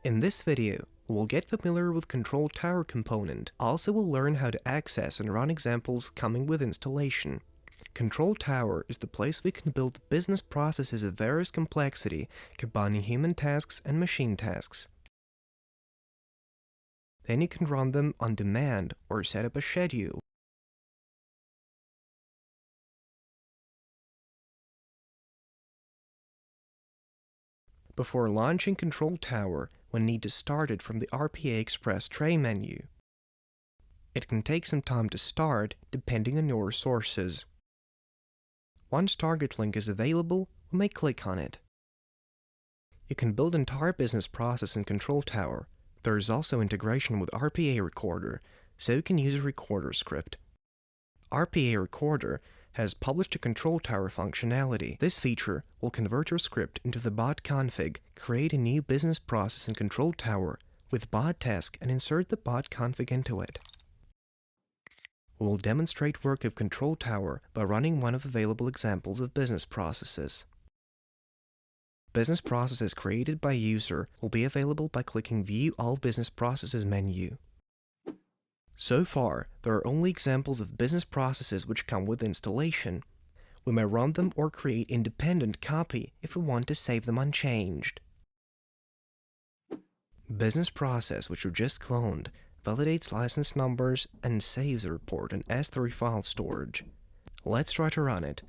In this video, we'll get familiar with Control Tower component. Also, we'll learn how to access and run examples coming with installation. Control Tower is the place we can build business processes of various complexity, combining human tasks and machine tasks. Then you can run them on demand or set up a schedule. Before launching Control Tower, we need to start it from the RPA Express tray menu. It can take some time to start depending on your resources. Once target link is available, we may click on it. You can build entire business process in Control Tower. There is also integration with RPA Recorder, so you can use a recorder script. RPA Recorder has published a Control Tower functionality. This feature will convert your script into the bot config, create a new business process in Control Tower with bot task, and insert the bot config into it. We will demonstrate work of Control Tower by running one of available examples of business processes. Business processes created by user will be available by clicking View All Business Processes menu. So far, there are only examples of business processes which come with installation. We may run them or create independent copy if we want to save them unchanged. Business process, which we just cloned, validates license numbers and saves a report in S3 file storage. Let's try to run it.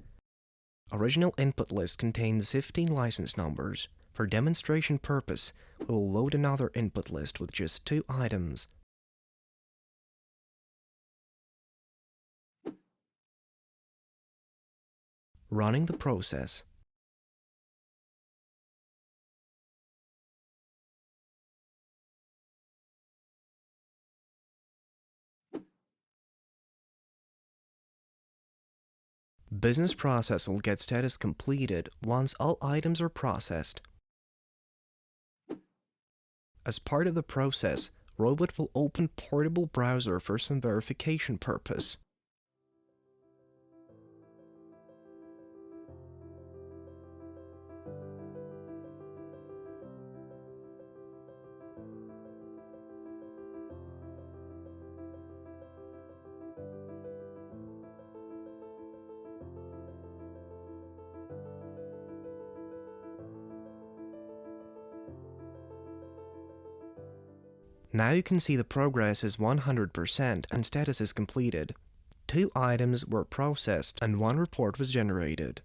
Original input list contains 15 license numbers. For demonstration purpose, we will load another input list with just 2 items. Running the process. Business process will get status completed once all items are processed. As part of the process, Robot will open portable browser for some verification purpose. Now you can see the progress is 100% and status is completed. 2 items were processed and 1 report was generated.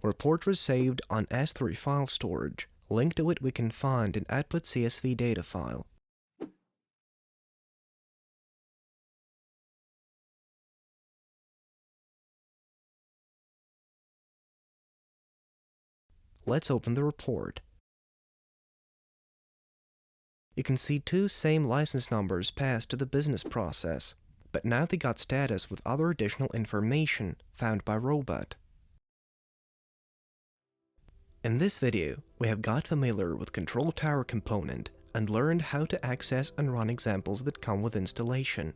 Report was saved on S3 file storage. Link to it we can find in output CSV data file. Let's open the report. You can see 2 same license numbers passed to the business process, but now they got status with other additional information found by Robot. In this video, we have got familiar with Control Tower component and learned how to access and run examples that come with installation.